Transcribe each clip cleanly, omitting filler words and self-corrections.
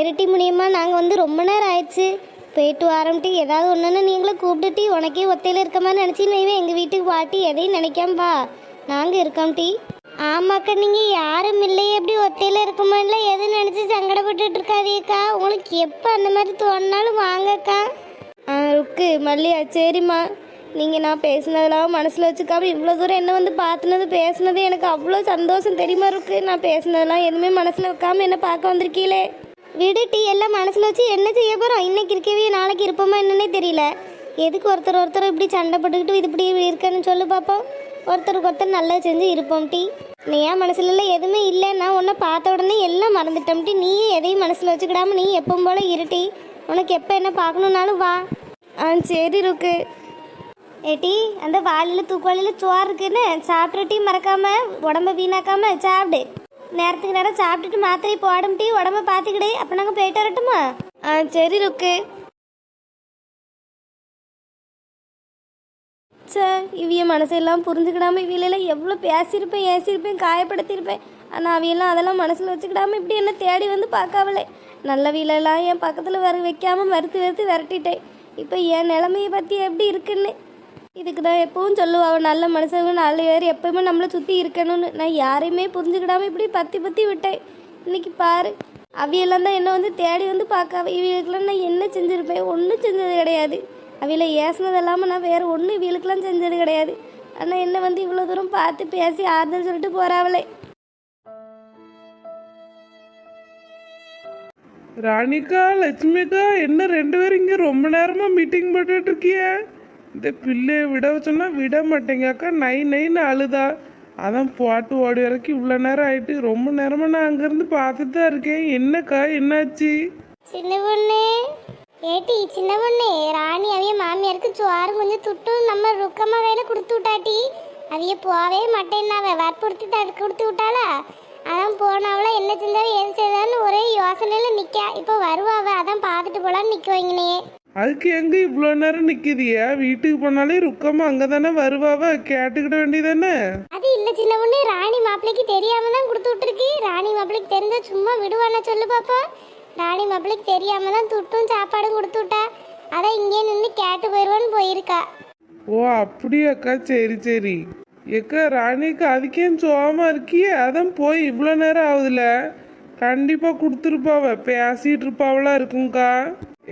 சரிட்டி முடியுமா? நாங்கள் வந்து ரொம்ப நேரம் ஆயிடுச்சு, போயிட்டு வரோம்ட்டி. ஏதாவது ஒன்றுன்னு நீங்களும் கூப்பிட்டுட்டி உனக்கே ஒத்தையில் இருக்க மாதிரி நினச்சின்னு எங்கள் வீட்டுக்கு வாட்டி எதையும் நினைக்காம்பா, நாங்கள் இருக்கோம்ட்டி. ஆமாக்கா, நீங்கள் யாரும் இல்லையே, எப்படி ஒத்தையில் இருக்குமான்ல எதுவும் நினச்சி சங்கடப்பட்டுட்டு இருக்காதேக்கா. உங்களுக்கு எப்போ அந்த மாதிரி தோணுனாலும் வாங்கக்கா. ருக்கு மல்லியா, சரிம்மா. நீங்கள் நான் பேசுனதெல்லாம் மனசில் வச்சுக்காம இவ்வளோ தூரம் என்ன வந்து பார்த்துனது பேசுனது எனக்கு அவ்வளோ சந்தோஷம் தெரியுமா இருக்கு. நான் பேசுனதெல்லாம் எதுவுமே மனசில் வைக்காம என்ன பார்க்க வந்திருக்கீங்களே. விடுட்டி, எல்லாம் மனசில் வச்சு என்ன செய்ய போகிறோம்? இன்னைக்கு இருக்கவே நாளைக்கு இருப்போமா என்னன்னே தெரியல. எதுக்கு ஒருத்தர் இப்படி சண்டை போட்டுக்கிட்டு இது இப்படி இருக்கேன்னு சொல்லு பார்ப்போம். ஒருத்தருக்கு ஒருத்தர் நல்லா செஞ்சு இருப்போம் டி. நீ ஏன் மனசுல எதுவுமே இல்லைன்னா உன்னை பார்த்த உடனே எல்லாம் மறந்துட்டோம் டி. நீயே எதையும் மனசில் வச்சுக்கிடாம நீ எப்பவும் போல இருட்டி. உனக்கு எப்போ என்ன பார்க்கணுன்னாலும் வா. சரி இருக்கு. ஏட்டி, அந்த வாளியில் தூக்குவாளியில் சோறு இருக்குன்னு சாப்பிட்ற டீ, மறக்காம உடம்ப வீணாக்காம சாப்பிடு. நேரத்துக்கு நேரம் சாப்பிட்டுட்டு மாத்திரை போடும் டீ. உடம்ப பார்த்துக்கிடு. அப்போ நாங்கள் போயிட்டு வரட்டுமா? சரி இருக்கு. சார், இவிய மனசெல்லாம் புரிஞ்சுக்கிடாம இவியெல்லாம் எவ்வளோ பேசியிருப்பேன், ஏசியிருப்பேன், காயப்படுத்தியிருப்பேன். ஆனால் அவியெல்லாம் அதெல்லாம் மனசில் வச்சுக்கிடாம இப்படி என்ன தேடி வந்து பார்க்காவலே. நல்ல வீலெல்லாம் என் பக்கத்தில் வைக்காமல் வெறுத்து விரட்டிட்டேன். இப்போ என் நிலைமையை பற்றி எப்படி இருக்குன்னு இதுக்கு நான் எப்பவும் சொல்லுவாள், நல்ல மனுஷங்க 4 பேர் எப்பவுமே நம்மளை சுற்றி இருக்கணும்னு. நான் யாரையுமே புரிஞ்சுக்கிடாம இப்படி பற்றி விட்டேன். இன்னைக்கு பாரு, அவியெல்லாம் தான் என்ன வந்து தேடி வந்து பார்க்காவ. இவங்களுக்கெல்லாம் நான் என்ன செஞ்சுருப்பேன்? ஒன்றும் செஞ்சது கிடையாது. அவையில் ஏசினது இல்லாமல் நான் வேறு ஒன்றும் இவளுக்கெல்லாம் செஞ்சது கிடையாது. ஆனால் என்ன வந்து இவ்வளோ தூரம் பார்த்து பேசி ஆறுதல் சொல்லிட்டு போகிறாவளே. ராணிக்கா, லட்சுமிக்கா, என்ன 2 பேரும் இங்கே ரொம்ப நேரமாக மீட்டிங் போட்டுட்டு இருக்கிய? இந்த பிள்ளைய விட சொன்னா விட மாட்டேங்கக்கா. நைன்னு அழுதா. அதான் போட்டு ஓடி வரைக்கும் இவ்வளோ நேரம் ஆயிட்டு. ரொம்ப நேரமாக நான் அங்கேருந்து பார்த்துட்டு தான் இருக்கேன். என்னக்கா, என்னாச்சு? சின்ன பொண்ணு, ஏட்டி சின்ன பொண்ணு, ராணி அவிய மாமியாருக்கு சோறு கொஞ்சம் துட்டும் நம்ம ருக்கமாக வேலை கொடுத்து விட்டாட்டி. அவிய போவே மாட்டேன்னாவ வற்புறுத்தி கொடுத்து விட்டாளா. அதான் போனவள என்ன செஞ்சாலும் எது செய்தாலும் ஒரே யோசனையில் நிற்கா. இப்போ வருவாவ, அதான் பார்த்துட்டு போலான்னு நிற்க வைங்கனே. அதுக்கு எங்க இவ்வளோ நேரம் நிற்கிதியா? வீட்டுக்கு போனாலே ருக்கமா அங்கே தானே வருவாவ, கேட்டுக்கிட வேண்டியதானே? அது இல்லை சின்ன பொண்ணு, ராணி மாப்பிள்ளைக்கு தெரியாம தான் கொடுத்து விட்டுருக்கு. ராணி மாப்பிள்ளைக்கு தெரிஞ்சா சும்மா விடுவானா சொல்லு பாப்பா. ராணி மாப்பிள்ளைக்கு தெரியாம தான் துட்டும் சாப்பாடும் கொடுத்து விட்டா. அதான் இங்கே நின்று கேட்டு போயிடுவான்னு போயிருக்கா. ஓ அப்படியாக்கா, சரி. ஏக்கா, ராணிக்கு அதுக்கேன் சோகமா இருக்கியே? அதான் போய் இவ்வளோ நேரம் ஆகுதுல, கண்டிப்பாக கொடுத்துருப்பாவ, பேசிட்டு இருப்பாவெல்லாம் இருக்கும்க்கா.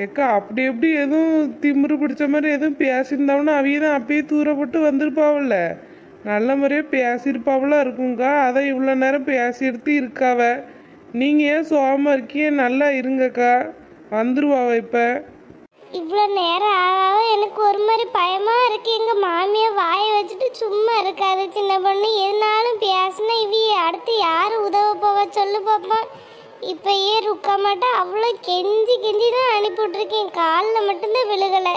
ஏக்கா, அப்படி எப்படி எதுவும் திமிரு பிடிச்ச மாதிரி எதுவும் பேசியிருந்தாவனா அவைய தான் அப்பயே தூரப்பட்டு வந்திருப்பாவல்ல. நல்ல முறையாக பேசியிருப்பாவெல்லாம் இருக்கும்க்கா. அதான் இவ்வளோ நேரம் பேசி எடுத்து இருக்காவ. நீங்கள் ஏன் சோகமாக இருக்கியே? நல்லா இருங்கக்கா, வந்துருவாவ இப்போ. இவ்வளோ நேரம் ஆகாவ எனக்கு ஒரு மாதிரி பயமா இருக்கு. எங்க மாமியை வாயை வச்சுட்டு சும்மா இருக்காது சின்ன பொண்ணு. எதுனாலும் பேசினா இவிய அடுத்து யாரு உதவ போவா சொல்லு பாப்போம். இப்பயே ருக்க மாட்டேன். அவ்வளோ கெஞ்சி தான் அனுப்பிவிட்ருக்கேன். காலில் மட்டும்தான் விழுகலை.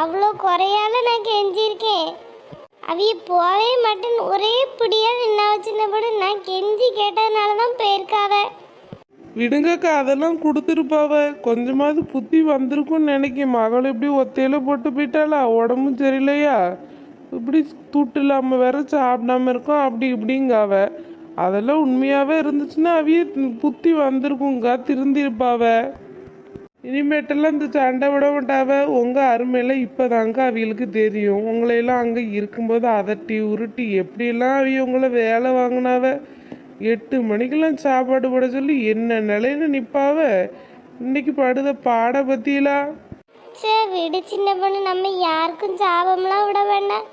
அவ்வளோ குறையால நான் கெஞ்சிருக்கேன். அவிய போவே மாட்டேன்னு ஒரே பிடியா நின்னா சின்ன பொண்ணு. நான் கெஞ்சி கேட்டதுனால தான் போயிருக்காவ. விடுங்கக்கா, அதெல்லாம் கொடுத்துருப்பாவ. கொஞ்சமாவது புத்தி வந்திருக்கும்னு நினைக்கிறேன். மகள் இப்படி ஒத்தையில போட்டு போயிட்டாளா, உடம்பும் சரியில்லையா, இப்படி தூட்டு இல்லாமல் வேற சாப்பிடாம இருக்கோம் அப்படி இப்படிங்காவ. அதெல்லாம் உண்மையாகவே இருந்துச்சுன்னா அவிய புத்தி வந்திருக்குங்கக்கா, திருந்திருப்பாவ. இனிமேட்டெல்லாம் இந்த சண்டை விட மாட்டாவ. உங்கள் அருமையெல்லாம் இப்போதாங்க அவிகளுக்கு தெரியும். உங்களையெல்லாம் அங்கே இருக்கும்போது அதட்டி உருட்டி எப்படியெல்லாம் அவிய உங்களை வேலை வாங்கினாவ. 8 மணிக்கெல்லாம் சாப்பாடு போட சொல்லி என்ன நிலையில நிற்பாவ. இன்னைக்கு படுத பாட பத்தியலாம். சரி விடு சின்ன பொண்ணு, நம்ம யாருக்கும் சாபம்லாம் விட வேண்டாம்.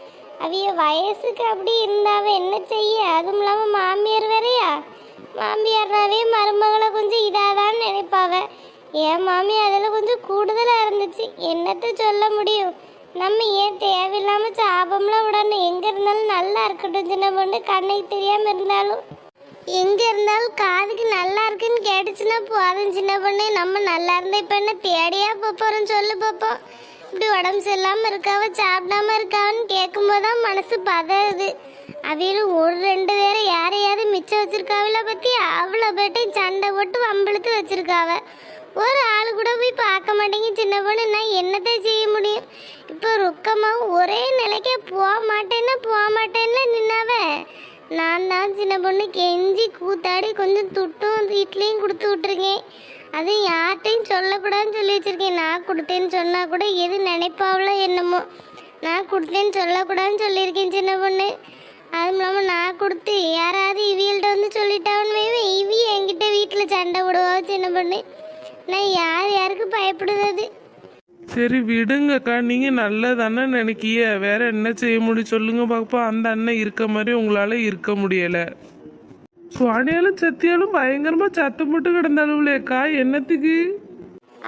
அவிய வயசுக்கு அப்படி இருந்தாவ என்ன செய்ய. அதுவும் இல்லாமல் மாமியார் வேறையா. மாமியார்னாவே மருமகளை கொஞ்சம் இதாதான் நினைப்பாவ. என் மாமியார் அதில் கொஞ்சம் கூடுதலாக இருந்துச்சு. என்னத்த சொல்ல முடியும். நம்ம ஏன் தேவையில்லாமல் சாபம்லாம் விடணும். எங்கே இருந்தாலும் நல்லா இருக்கட்டும் சின்ன பொண்ணு. கண்ணுக்கு தெரியாமல் இருந்தாலும் எங்கே இருந்தாலும் காதுக்கு நல்லா இருக்குன்னு கேட்டுச்சுன்னா போதும் சின்ன பொண்ணு. நம்ம நல்லா இருந்தால் இப்போ என்ன தேடியா போகிறோம் சொல்லு பார்ப்போம். இப்படி உடம்பு சரியில்லாமல் இருக்காவ, சாப்பிடாம இருக்காவன்னு கேட்கும்போது தான் மனசு பதவுது. அவையிலும் 1-2 பேரை யாரையாவது மிச்சம் வச்சிருக்காவில பற்றி அவ்வளோ பேட்டையும் சண்டை போட்டு வம்பிழுத்து வச்சிருக்காவ. ஒரு ஆள் கூட போய் பார்க்க மாட்டேங்க சின்ன பொண்ணு. நான் என்னத்தை செய்ய முடியும்? இப்போ ருக்கமாக ஒரே நிலைக்கே போக மாட்டேன்னா நின்னாவ. நான் தான் சின்ன பொண்ணு கெஞ்சி கூத்தாடி கொஞ்சம் துட்டும் வீட்லேயும் கொடுத்து விட்ருக்கேன். அது யார்கிட்டையும் சொல்லக்கூடாதுன்னு சொல்லி வச்சிருக்கேன். நான் கொடுத்தேன்னு சொன்னா கூட எது நினைப்பாவளோ என்னமோ. நான் கொடுத்தேன்னு சொல்லக்கூடாதுன்னு சொல்லியிருக்கேன் சின்ன பொண்ணு. அதுவும் இல்லாமல் நான் கொடுத்து யாராவது இவியல்கிட்ட வந்து சொல்லிட்டாவன்னு இவி என்கிட்ட வீட்டில் சண்டை விடுவா சின்ன பொண்ணு. நான் யாருக்கு பயப்படுறது? சரி விடுங்கக்கா, நீங்க நல்லதானே நினைக்கிய, வேற என்ன செய்ய முடியும் சொல்லுங்க பாப்பா. அந்த அண்ணன் இருக்க மாதிரி உங்களால இருக்க முடியல. சுவானியாலும் சத்தியாலும் பயங்கரமா சத்தம் போட்டு கிடந்தாலும்லேக்கா, என்னத்துக்கு?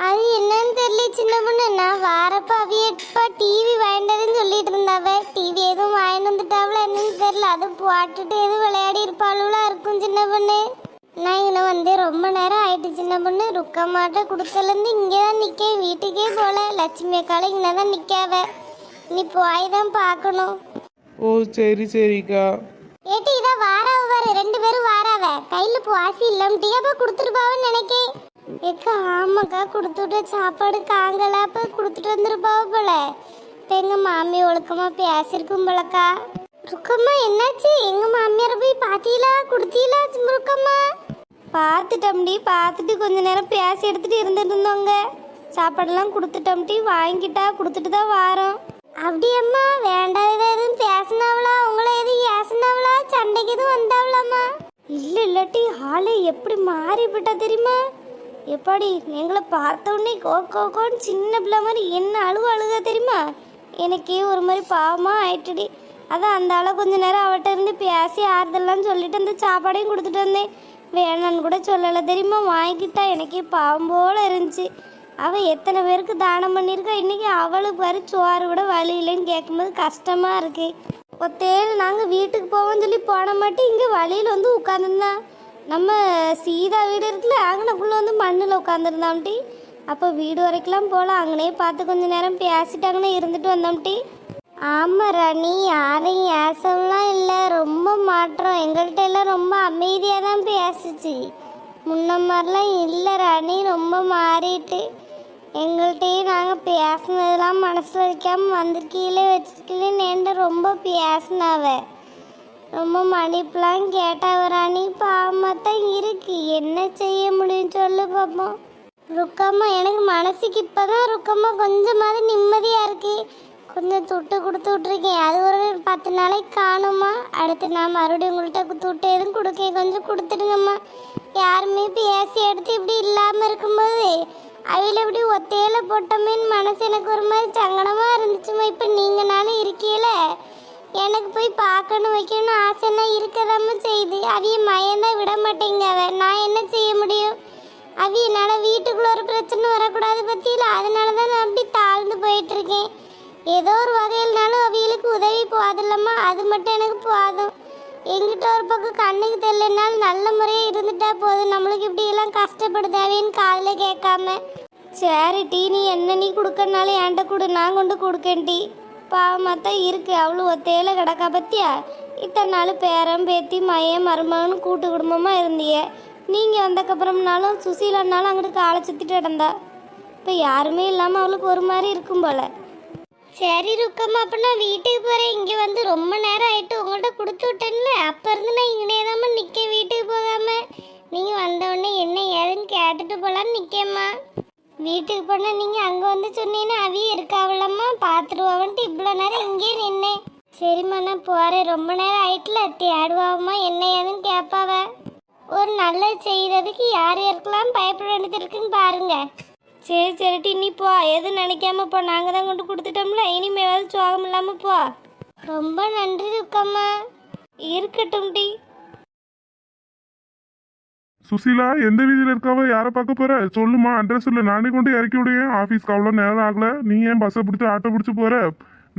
அது என்னன்னு தெரியல சின்ன பொண்ணு. நான் வாரப்ப அவியப்பா டிவி வாங்கிட்டதுன்னு சொல்லிட்டு இருந்தாவ. டிவி எதுவும் வாங்கிட்டு வந்துட்டாவளா என்னன்னு தெரியல. அது போட்டுட்டு எதுவும் விளையாடி இருப்பாளுவா இருக்கும் சின்ன பொண்ணு. நான் இங்கே வந்து ரொம்ப நேரம் ஆயிட்டு சின்ன பொண்ணு. ருக்க மாட்ட கொடுத்தலேருந்து இங்கே தான் நிற்க, வீட்டுக்கே போல. லட்சுமி அக்கால இங்கே தான் நிற்காவ. நீ போய் தான் பார்க்கணும். ஓ சரி சரிக்கா. ஏட்டி இதான் வாராவ பாரு, 2 பேரும் வாராவ. கையில் வாசி இல்லாமட்டியா அப்போ கொடுத்துருப்பாவன்னு நினைக்கேன். ஏக்கா ஆமாக்கா, கொடுத்துட்ட சாப்பாடு காங்கலா அப்போ கொடுத்துட்டு வந்துருப்பாவ போல. இப்போ எங்கள் மாமி ஒழுக்கமாக பேசியிருக்கும் போலக்கா. ருக்கம்மா என்னாச்சு? எங்கள் மாமியாரை போய் பார்த்தீங்களா, கொடுத்தீங்களா ருக்கம்மா? பார்த்துட்டோம்டி, பார்த்துட்டு கொஞ்ச நேரம் பேசி எடுத்துட்டு இருந்துட்டு இருந்தோங்க. சாப்பாடெல்லாம் கொடுத்துட்டோம்டி, வாங்கிட்டா கொடுத்துட்டு தான் வாரோம். அப்படியம்மா? வேண்டாத எதுவும் பேசினாவளா? உங்களை எதுவும் ஏசினாவளா? சண்டைக்கு எதுவும் வந்தாவளாம்மா? இல்லை இல்லாட்டி ஆளே எப்படி மாறிவிட்டா தெரியுமா? எப்படி எங்களை பார்த்த உடனே கோன்னு சின்ன பிள்ளை மாதிரி என்ன அழுக தெரியுமா? எனக்கே ஒரு மாதிரி பாவமாக ஆயிட்டுடி. அதான் அந்த ஆளை கொஞ்ச நேரம் அவட்ட இருந்து பேசி ஆறுதல்லாம் சொல்லிட்டு அந்த சாப்பாடையும் கொடுத்துட்டு வந்தேன். வேணான்னு கூட சொல்லலை தெரியுமா, வாங்கிட்டா. எனக்கே பாவம் போல இருந்துச்சு. அவள் எத்தனை பேருக்கு தானம் பண்ணியிருக்கா. இன்றைக்கி அவளுக்கு வர சோறு கூட வழி இல்லைன்னு கேட்கும்போது கஷ்டமாக இருக்கு. ஒத்தேன்னு நாங்கள் வீட்டுக்கு போவோம்னு சொல்லி போன மாட்டேன். இங்கே வழியில் வந்து உட்காந்துருந்தா. நம்ம சீதா வீடு இருக்குல்ல, அங்கனக்குள்ளே வந்து மண்ணில் உட்காந்துருந்தாம்ட்டி. அப்போ வீடு வரைக்கெல்லாம் போகலாம், அங்கனே பார்த்து கொஞ்சம் நேரம் பேசிட்டாங்கன்னு இருந்துட்டு வந்தோம்ட்டி. ஆமாம் ராணி, யாரையும் ஏசவெலாம் இல்லை, ரொம்ப மாற்றம். எங்கள்கிட்ட எல்லாம் ரொம்ப அமைதியாக தான் பேசுச்சு. முன்ன மாதிரிலாம் இல்லை ராணி, ரொம்ப மாறிட்டு. எங்கள்கிட்டையும் நாங்கள் பேசினதெல்லாம் மனசில் வைக்காமல் வந்து கீழே வச்சுக்கலன்னு ரொம்ப பேசினாவ. ரொம்ப மன்னிப்புலாம் கேட்டாவ ராணி. பாவமாக தான் இருக்கு, என்ன செய்ய முடியும் சொல்லு பார்ப்போம். ருக்கம்மா எனக்கு மனசுக்கு இப்போ தான் ருக்கம்மா கொஞ்சமாவது நிம்மதியாக இருக்கு. கொஞ்சம் துட்டு கொடுத்து விட்ருக்கேன், அது ஒரு 10 நாளைக்கு காணுமா. அடுத்து நான் மறுபடியும் உங்கள்கிட்ட துட்டு எதுவும் கொடுக்கேன், கொஞ்சம் கொடுத்துடுங்கம்மா. யாருமே பேசி எடுத்து இப்படி இல்லாமல் இருக்கும்போது அவையில் இப்படி ஒத்தையில போட்டோமேன்னு மனசு எனக்கு ஒரு மாதிரி சங்கடமாக இருந்துச்சுமா. இப்போ நீங்கள் நானும் இருக்கீல, எனக்கு போய் பார்க்கணும் வைக்கணும் ஆசைன்னா இருக்கதாம செய்யுது. அவிய மயந்தான் விட மாட்டேங்க. நான் என்ன செய்ய முடியும்? அவிய என்னால் வீட்டுக்குள்ள ஒரு பிரச்சனை வரக்கூடாது பற்றியில, அதனால தான் நான் அப்படி தாழ்ந்து போயிட்டுருக்கேன். ஏதோ ஒரு வகையில்னாலும் அவிகளுக்கு உதவி போதில்லம்மா, அது மட்டும் எனக்கு போதும். எங்கிட்ட ஒரு பக்கம் கண்ணுக்கு தெரியலனாலும் நல்ல முறையாக இருந்துட்டா போதும். நம்மளுக்கு இப்படியெல்லாம் கஷ்டப்படுதாவேன்னு காதில் கேட்காம. சரி டீ, நீ என்ன நீ கொடுக்கறனாலும் என்கிட்ட கொடு, நான் கொண்டு கொடுக்கேன் டீ. பாவமாக தான் இருக்கு, அவ்வளோ ஒத்தையில கிடக்கா பத்தியா. இத்தனை நாள் பேரன் பேத்தி மையம் மருமகன்னு கூட்டு குடும்பமாக இருந்திய. நீங்கள் வந்தக்கப்புறம்னாலும் சுசீலானாலும் அங்கிட்டு காலை சுற்றிட்டு கிடந்தா. இப்போ யாருமே இல்லாமல் அவளுக்கு ஒரு மாதிரி இருக்கும் போல. சரி ருக்கம்மா, அப்போ நான் வீட்டுக்கு போகிறேன். இங்கே வந்து ரொம்ப நேரம் ஆகிட்டு உங்கள்கிட்ட கொடுத்து விட்டேன்ல, அப்போ இருந்து நான் இங்கே தான் நிற்க, வீட்டுக்கு போகாமல். நீங்கள் வந்தவுடனே என்ன ஏதுன்னு கேட்டுட்டு போகலான்னு நிற்கேம்மா. வீட்டுக்கு போனால் நீங்கள் அங்கே வந்து சொன்னீங்கன்னா அவிய இருக்காவலம்மா, பார்த்துருவான்ட்டு இவ்வளோ நேரம் இங்கே நின்னேன். சரிம்மா நான் போகிறேன், ரொம்ப நேரம் ஆயிட்டுல. தேடுவாம்மா என்ன ஏதுன்னு கேட்பாவ. ஒரு நல்லது செய்கிறதுக்கு யார் யாருக்கெல்லாம் பயப்பட வேண்டியது இருக்குன்னு பாருங்க. சரி சரிட்டி, நீ போ, எதுவும் நினைக்காம போ. நாங்கள் தான் கொண்டு கொடுத்துட்டோம்ல, இனிமேல் சோகம் இல்லாமல் போ. ரொம்ப நன்றி ருக்கம்மா. இருக்கட்டும் டி. சுசீலா, எந்த வீதியில் இருக்காவ? யாரை பார்க்க போற? சொல்லுமா, அட்ரஸ் இல்லை, நானே கொண்டு இறக்கி விடுவேன். ஆஃபீஸ்க்கு அவ்வளோ நேரம் ஆகல, நீ ஏன் பஸ்ஸை பிடிச்சி ஆட்டோ பிடிச்சி போற?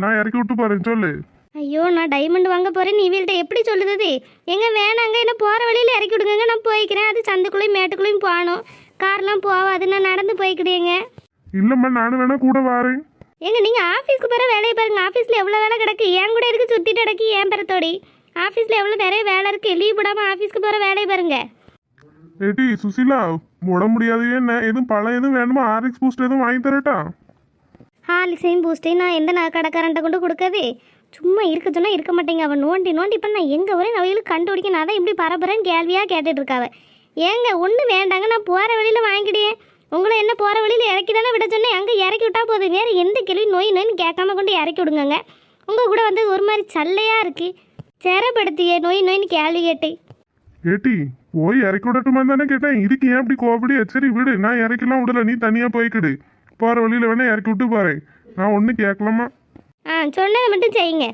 நான் இறக்கி விட்டு போறேன், சொல்லு. ஐயோ, நான் டைமண்ட் வாங்க போகிறேன், நீ வீல்கிட்ட எப்படி சொல்லுது? எங்கே வேணாங்க, என்ன போகிற வழியில் இறக்கி விடுங்க, நான் போய்க்கிறேன். அது சந்துக்குள்ளேயும் மேட்டுக்குள்ளேயும் போகணும், கார்லாம் போகாது, நான் நடந்து போய்க்கிடுங்க. இல்லைம்மா, நானும் வேணா கூட வரேன். ஏங்க நீங்கள் ஆஃபீஸ்க்கு போகிற வேலையை பாருங்கள். ஆஃபீஸில் எவ்வளோ வேலை கிடக்கு, ஏன் கூட எதுக்கு சுற்றிட்டு கிடக்கு ஏன் பெறத்தோடி? ஆஃபீஸில் எவ்வளோ நிறைய வேலை இருக்குது, லீவ் விடாமல் ஆஃபீஸ்க்கு போகிற வேலையை பாருங்கள். ஏட்டி சுசீலா, உட முடியாது என்ன, எதுவும் பழம் எதுவும் வேணுமா? ஆர்எக்ஸ் பூஸ்ட் எதுவும் வாங்கி தரட்டா? ஹார்லிக்ஸையும் பூஸ்ட்டையும் நான் எந்த கடைக்காரன்ட்ட கொண்டு கொடுக்காது. சும்மா இருக்க சொன்னால் இருக்க மாட்டேங்க. அவன் நோண்டி இப்போ நான் எங்கே வரேன் அவைகளுக்கு கண்டுபிடிக்க. நான் தான் இப்படி பரபரன்னு கேள்வியாக கேட்டுட்டு இருக்காவ. ஏங்க ஒன்றும் வேண்டாங்க, நான் போகிற வழியில் வாங்கிக்கிட்டேன். உங்களை என்ன போகிற வழியில் இறக்கி தானே விட சொன்னேன், அங்கே இறக்கி விட்டா போதும். வேறு எந்த கேள்வி நோய் நோயின்னு கேட்காம கொண்டு இறக்கி விடுங்கங்க. உங்கள் கூட வந்து ஒரு மாதிரி சல்லையாக இருக்குது. சிறப்படுத்தியே நோய் நோயின்னு கேள்வி கேட்டேன். ஏட்டி போய் இறக்கி விடட்டுமா தானே கேட்டேன். இதுக்கு ஏன் அப்படி கோபப்படியா? சரி விடு, நான் இறக்கலாம் விடல, நீ தனியாக போய்க்கிடு. போகிற வழியில் வேணா இறக்கி விட்டு பாரு, நான் ஒன்றும் கேட்கலாமா? சொன்னதை மட்டும் செய்யுங்க.